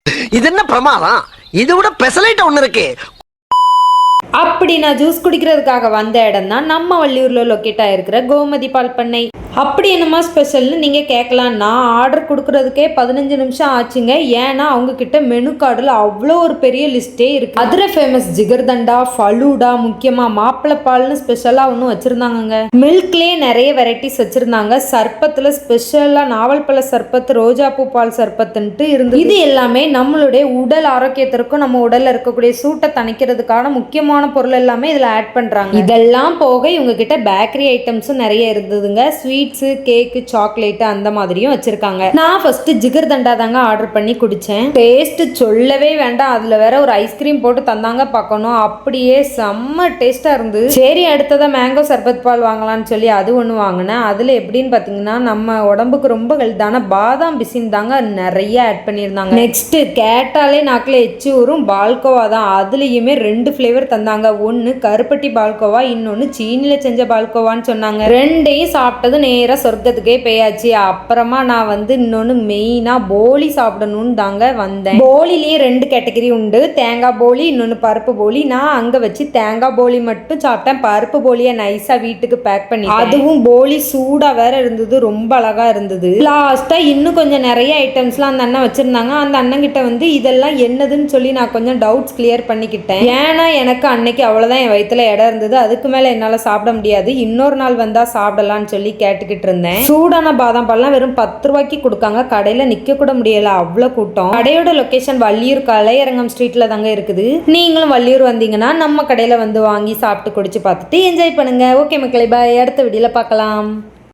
இது என்ன பிரமாதம்? இது விட பெசலைட் ஒண்ணு இருக்கு. அப்படி நான் ஜூஸ் குடிக்கிறதுக்காக வந்த இடம் தான் நம்ம வள்ளியூரில் லொக்கேட் ஆகிருக்கிற கோமதி பால் பண்ணை. அப்படி என்னமா ஸ்பெஷல்னு நீங்கள் கேட்கலாம். நான் ஆர்டர் கொடுக்குறதுக்கே 15 நிமிஷம் ஆச்சுங்க. ஏன்னா அவங்கக்கிட்ட மெனு கார்டில் அவ்வளோ ஒரு பெரிய லிஸ்ட்டே இருக்குது. அதில் ஃபேமஸ் ஜிகர்தண்டா, ஃபலூடா, முக்கியமாக மாப்பிள்ளை பால்னு ஸ்பெஷலாக ஒன்றும் வச்சுருந்தாங்கங்க. மில்க்லேயே நிறைய வெரைட்டிஸ் வச்சுருந்தாங்க. சர்பத்தில் ஸ்பெஷலாக நாவல் பழ சர்பத், ரோஜாப்பூ பால் சர்பத்துன்ட்டு இருந்தது. இது எல்லாமே நம்மளுடைய உடல் ஆரோக்கியத்திற்கும் நம்ம உடலில் இருக்கக்கூடிய சூட்டை தணிக்கிறதுக்கான முக்கியமான பொருள் எல்லாமே இதில் ஆட் பண்ணுறாங்க. இதெல்லாம் போக இவங்க கிட்ட பேக்கரி ஐட்டம்ஸும் நிறைய இருந்ததுங்க. ஸ்வீட்ஸு, கேக்கு, சாக்லேட்டு அந்த மாதிரியும் வச்சுருக்காங்க. நான் ஃபஸ்ட்டு ஜிகர்தண்டா தாங்க ஆர்டர் பண்ணி குடித்தேன். டேஸ்ட்டு சொல்லவே வேண்டாம். அதில் வேற ஒரு ஐஸ்கிரீம் போட்டு தந்தாங்க பார்க்கணும். அப்படியே செம்ம டேஸ்ட்டாக இருந்தது. சரி, அடுத்ததாக மேங்கோ சர்பத் பால் வாங்கலாம்னு சொல்லி அது ஒன்று வாங்கினேன். அதில் எப்படின்னு பார்த்தீங்கன்னா நம்ம உடம்புக்கு ரொம்ப ஹெல்த்தான பாதாம் பிசின் தாங்க நிறைய ஆட் பண்ணியிருந்தாங்க. நெக்ஸ்ட்டு கேட்டாலே நாக்கில் எச்சி ஊறும் பால்கோவா தான். அதுலேயுமே 2 ஃப்ளேவர் தந்தாங்க. ஒன்று கருப்பட்டி பால்கோவா, இன்னொன்று சீனியில் செஞ்ச பால்கோவான்னு சொன்னாங்க. ரெண்டையும் சாப்பிட்டது நேராக சொர்க்கத்துக்கே போயாச்சு. அப்புறமா நான் இன்னொன்று மெயினாக போலி சாப்பிடணும்னு தாங்க வந்தேன். போலிலேயே 2 கேட்டகரி உண்டு. தேங்காய் போலி, இன்னொன்று பருப்பு போலி. நான் அங்கே வச்சு தேங்காய் போலி மட்டும் சாப்பிட்டேன். பருப்பு போலியை நைஸாக வீட்டுக்கு பேக் பண்ணி, அதுவும் போலி சூடாக வேற இருந்தது. ரொம்ப அழகாக இருந்தது. லாஸ்ட்டாக இன்னும் கொஞ்சம் நிறைய ஐட்டம்ஸ்லாம் அந்த அண்ணன் வச்சுருந்தாங்க. அந்த அண்ணன்கிட்ட இதெல்லாம் என்னதுன்னு சொல்லி நான் கொஞ்சம் டவுட்ஸ் கிளியர் பண்ணிக்கிட்டேன். ஏன்னா எனக்கு அன்னைக்கு அவ்வளோதான் என் வயிற்றுல இடம் இருந்தது. அதுக்கு மேலே என்னால் சாப்பிட முடியாது. இன்னொரு நாள் வந்தால் சாப்பிடலான்னு சொல்லி கேட்டுக்கிட்டு இருந்தேன். சூடான பாதாம் பால்லாம் வெறும் 10 ரூபாய்க்கு கொடுக்காங்க. கடையில் நிற்க கூட முடியல, அவ்வளோ கூட்டம். கடையோட லொக்கேஷன் வள்ளியூர் கலையரங்கம் ஸ்ட்ரீட்ல தாங்க இருக்குது. நீங்களும் வள்ளியூர் வந்தீங்கன்னா நம்ம கடையில் வாங்கி சாப்பிட்டு குடிச்சு பார்த்துட்டு என்ஜாய் பண்ணுங்க. ஓகே மக்களே, பாய். அடுத்த வீடியோல பார்க்கலாம்.